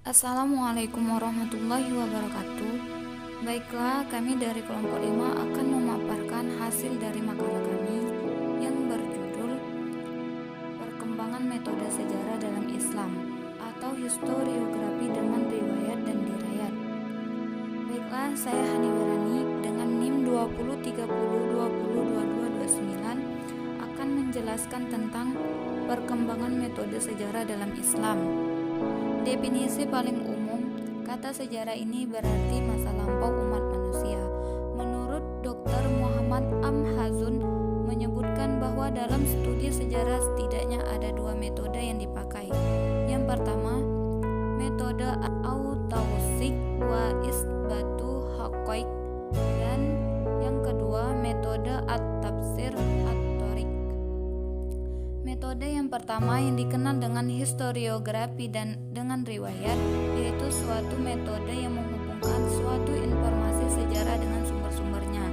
Assalamualaikum warahmatullahi wabarakatuh. Baiklah, kami dari kelompok 5 akan memaparkan hasil dari makalah kami yang berjudul Perkembangan Metode Sejarah dalam Islam atau Historiografi dengan Riwayat dan Dirayat. Baiklah, saya Hani Wirani dengan NIM 2030202229 akan menjelaskan tentang perkembangan metode sejarah dalam Islam. Definisi paling umum, kata sejarah ini berarti masa lampau umat manusia. Menurut Dr. Muhammad Amhazun menyebutkan bahwa dalam studi sejarah setidaknya ada dua metode yang dipakai. Yang pertama, metode at-tawsik wa isbatu haqaiq, dan yang kedua metode at-tafsir at-tariq. Metode yang pertama yang dikenal dengan historiografi dan dengan riwayat, yaitu suatu metode yang menghubungkan suatu informasi sejarah dengan sumber-sumbernya.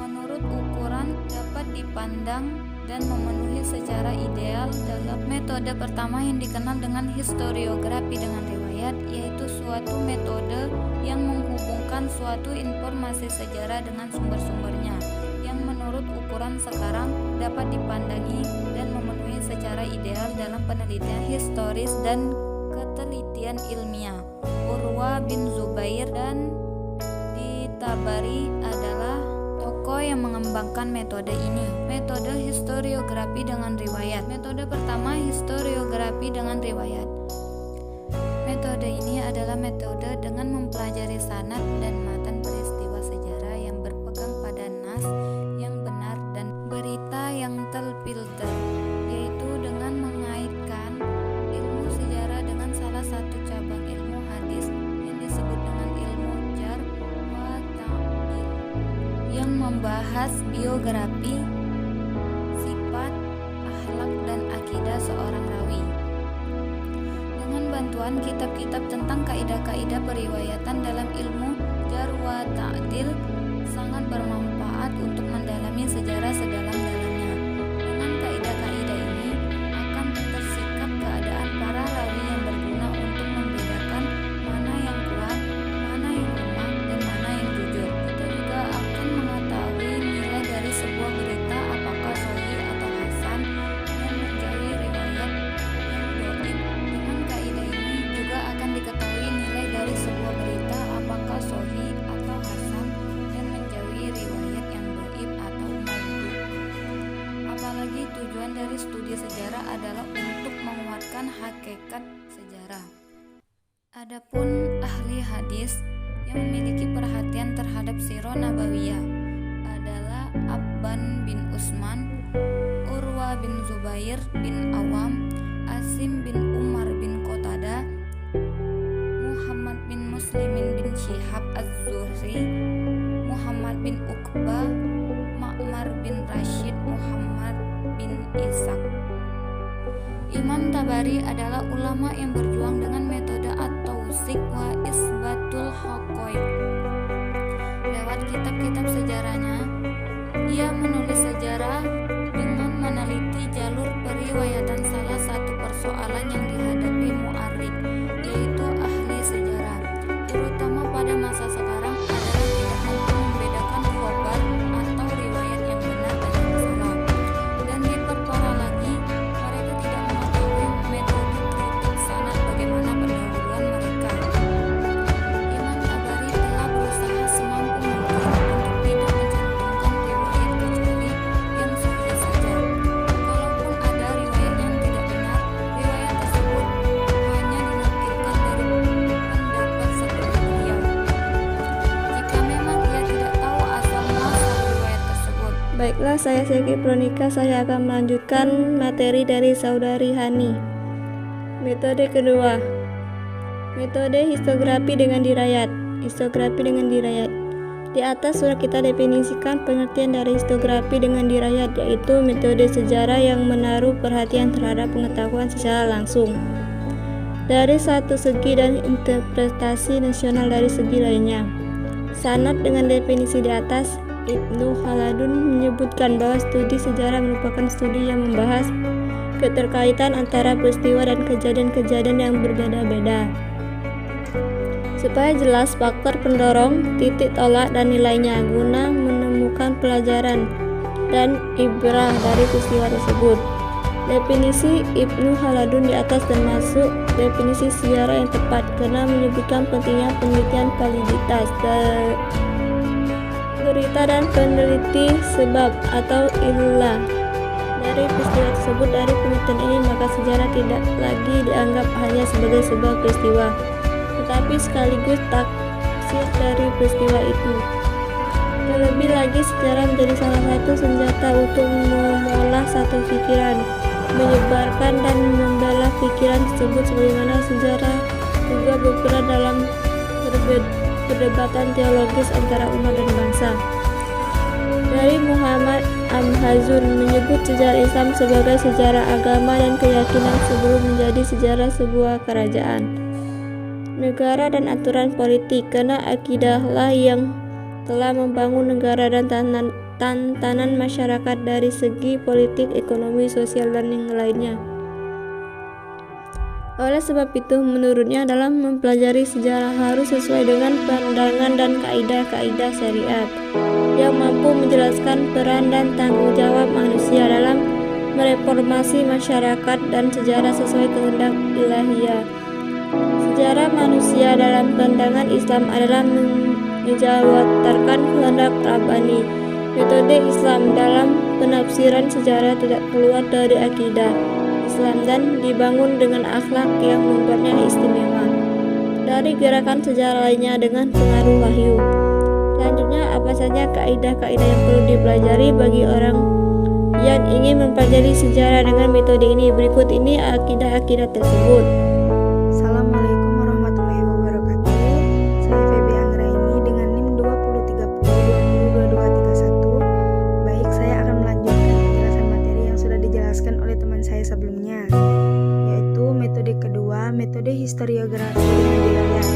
Menurut ukuran dapat dipandang dan memenuhi secara ideal dalam metode pertama yang dikenal dengan historiografi dengan riwayat, yaitu suatu metode yang menghubungkan suatu informasi sejarah dengan sumber-sumbernya yang menurut ukuran sekarang dapat dipandangi dan memenuhi secara ideal dalam penelitian historis dan ketelitian ilmiah. Urwa bin Zubair dan Tabari adalah tokoh yang mengembangkan metode ini. Metode historiografi dengan riwayat. Metode pertama, historiografi dengan riwayat. Metode ini adalah metode dengan mempelajari sanad dan matan peristiwa sejarah yang berpegang pada nas yang benar dan berita yang terfilter, yaitu dengan mengaitkan ilmu sejarah dengan salah satu cabang ilmu hadis yang disebut dengan ilmu jar wa ta'dil, yang membahas biografi, sifat, akhlak, dan akidah seorang rawi. Dengan bantuan kitab-kitab tentang kaidah-kaidah periwayatan dalam ilmu jar wa ta'dil sangat bermanfaat untuk mendalami sejarah sedalam-dalamnya. Dengan kaidah-kaidah ini akan tersikap keadaan para rawi yang berguna untuk membedakan mana yang kuat, mana yang lemah, dan mana yang jujur. Kita juga akan mengetahui nilai dari sebuah berita apakah sahih atau hasan dan menjauhi riwayat yang dhaif. Dengan kaidah ini juga akan diketahui nilai dari sebuah berita apakah sahih atau hasan dan menjauhi riwayat yang dhaif atau maudhu'. Apalagi tujuan dari studi sejarah adalah untuk menguatkan hakikat sejarah. Adapun ahli hadis yang memiliki perhatian terhadap sirah nabawiyah adalah Abban bin Utsman, Urwa bin Zubair bin Awam, Asim bin Umar bin Qatadah, Muhammad bin Muslimin bin Syihab az-Zuhri, Muhammad bin Uqbah, Ma'mar bin Rashid, Muhammad bin Ishaq. Imam Tabari adalah ulama yang berjuang dengan metode at-tawsik wa isbatul haqaiq. Lewat kitab-kitab sejarahnya, ia menulis sejarah dengan meneliti jalur periwayatan salah satu persoalan yang dihadapi mu'arrikh, yaitu ahli sejarah, terutama pada masa sekarang, adalah tidak mampu membedakan khabar atau riwayat yang benar dan yang salah. Dan diperparah lagi, mereka tidak mengetahui metode kritik sanad bagaimana pendahuluan mereka. Imam Tabari telah berusaha semampu mungkin untuk tidak mencantumkan riwayat kecuali yang sahih saja. Kalaupun ada riwayat yang tidak benar, riwayat tersebut hanya dinukilkan dari pendapat sebelum beliau, jika memang ia tidak tahu asal muasal riwayat tersebut. Baiklah, saya Seki Pronika. Saya akan melanjutkan materi dari saudari Hani. Metode kedua, metode histografi dengan dirayat. Histografi dengan dirayat. Di atas sudah kita definisikan pengertian dari histografi dengan dirayat, yaitu metode sejarah yang menaruh perhatian terhadap pengetahuan secara langsung dari satu segi dan interpretasi nasional dari segi lainnya. Sanad dengan definisi di atas, Ibnu Khaldun menyebutkan bahwa studi sejarah merupakan studi yang membahas keterkaitan antara peristiwa dan kejadian-kejadian yang berbeda-beda. supaya jelas faktor pendorong, titik tolak, dan nilainya guna menemukan pelajaran dan ibrah dari peristiwa tersebut. Definisi Ibnu Khaldun di atas termasuk definisi sejarah yang tepat karena menyebutkan pentingnya penelitian validitas berita dan peneliti sebab atau illah dari peristiwa tersebut. Dari penelitian ini maka sejarah tidak lagi dianggap hanya sebagai sebuah peristiwa, tetapi sekaligus tafsir dari peristiwa itu. Terlebih lagi sejarah menjadi salah satu senjata untuk mengolah satu pikiran, menyebarkan dan membela pikiran tersebut, sebagaimana sejarah juga berperan dalam perdebatan teologis antara umat dan bangsa. Dari Muhammad Amhazun menyebut sejarah Islam sebagai sejarah agama dan keyakinan sebelum menjadi sejarah sebuah kerajaan, negara dan aturan politik, karena akidahlah yang telah membangun negara dan tantanan masyarakat dari segi politik, ekonomi, sosial, dan yang lainnya. Oleh sebab itu, menurutnya dalam mempelajari sejarah harus sesuai dengan pandangan dan kaidah-kaidah syariat yang mampu menjelaskan peran dan tanggung jawab manusia dalam mereformasi masyarakat dan sejarah sesuai kehendak ilahiyah. Sejarah manusia dalam pandangan Islam adalah menjawatarkan kehendak Rabbani. Metode Islam dalam penafsiran sejarah tidak keluar dari akidah Islam dan dibangun dengan akhlak yang membuatnya istimewa dari gerakan sejarah lainnya dengan pengaruh wahyu. Selanjutnya, apa saja kaidah-kaidah yang perlu dipelajari bagi orang yang ingin mempelajari sejarah dengan metode ini? Berikut ini akidah-akidah tersebut. Assalamualaikum warahmatullahi wabarakatuh. Saya Feby Anggraini dengan NIM 2030202231. Baik, saya akan melanjutkan penjelasan materi yang sudah dijelaskan oleh teman saya sebelumnya, yaitu metode kedua, metode historiografi dengan dirayat.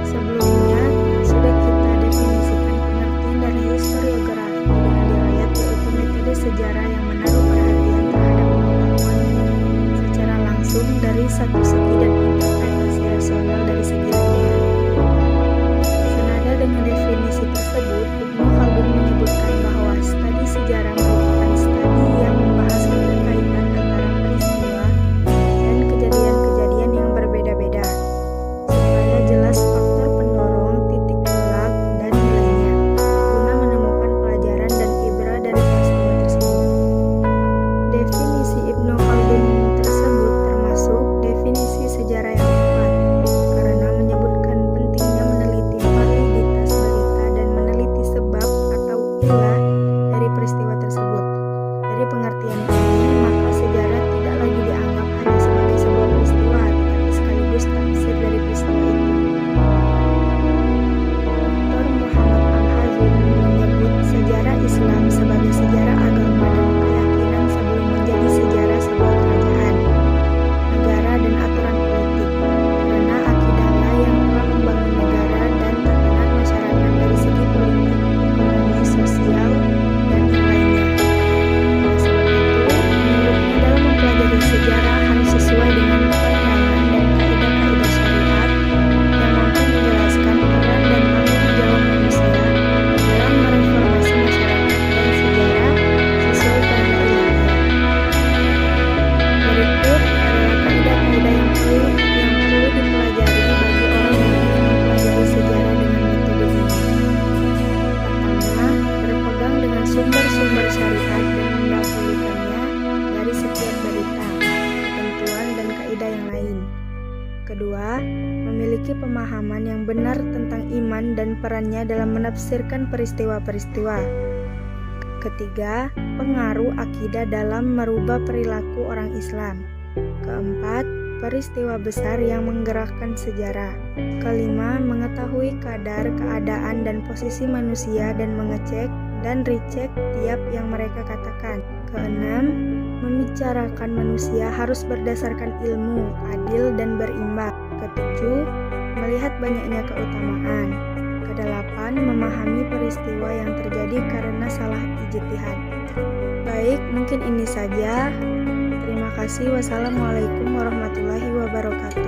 Sebelumnya sudah kita definisikan pengertian dari historiografi dengan dirayat, yaitu metode sejarah yang menaruh perhatian terhadap pengetahuan secara langsung dari satu segi dan interpretasi rasional dari segi lainnya. Senada dengan definisi tersebut, Ibnu Khaldun menyebutkan bahwa studi sejarah merupakan studi yang membahas keterkaitan antara peristiwa dan kejadian-kejadian yang berbeda-beda, supaya jelas faktor pendorong, titik tolak, dan nilainya, guna menemukan pelajaran dan ibrah dari peristiwa tersebut. Definisi Ibnu Khaldun tersebut termasuk definisi sejarah yang tepat, karena menyebutkan pentingnya meneliti validitas berita dan meneliti sebab atau illah dari peristiwa tersebut. Dari pengertian ini, maka sejarah tidak lagi dianggap hanya sebagai sebuah peristiwa, tetapi sekaligus tafsir dari peristiwa itu. Dr. Muhammad Amhazun menyebut sejarah Islam sebagai sejarah agama dan keyakinan sebelum menjadi sejarah sebuah kerajaan, negara, dan aturan politik, karena akidahlah yang telah membangun negara dan tatanan masyarakat dari segi politik, ekonomi, sosial, dan yang lainnya. Oleh sebab itu, menurutnya dalam mempelajari sejarah harus sesuai dengan pandangan dan kaidah-kaidah syariat yang mampu menjelaskan peran dan tanggung jawab manusia dalam mereformasi masyarakat dan sejarah sesuai kehendak ilahiyah. Berikut adalah kaidah-kaidah yang perlu dipelajari bagi orang yang ingin mempelajari sejarah dengan metode ini. Pertama, berpegang dengan sumber-sumber syariat dan mendahulukannya dari setiap berita, ketentuan, dan kaidah yang lain. Kedua, memiliki pemahaman yang benar tentang iman dan perannya dalam menafsirkan peristiwa-peristiwa. Ketiga, pengaruh akidah dalam merubah perilaku orang Islam. Keempat, peristiwa besar yang menggerakkan sejarah. Kelima, mengetahui kadar, keadaan, dan posisi manusia dan mengecek dan recheck tiap yang mereka katakan. Keenam, membicarakan manusia harus berdasarkan ilmu, adil, dan berimbang. Ketujuh, melihat banyaknya keutamaan. Kedelapan, memahami peristiwa yang terjadi karena salah ijtihad. Baik, mungkin ini saja. Terima kasih. Wassalamualaikum warahmatullahi wabarakatuh.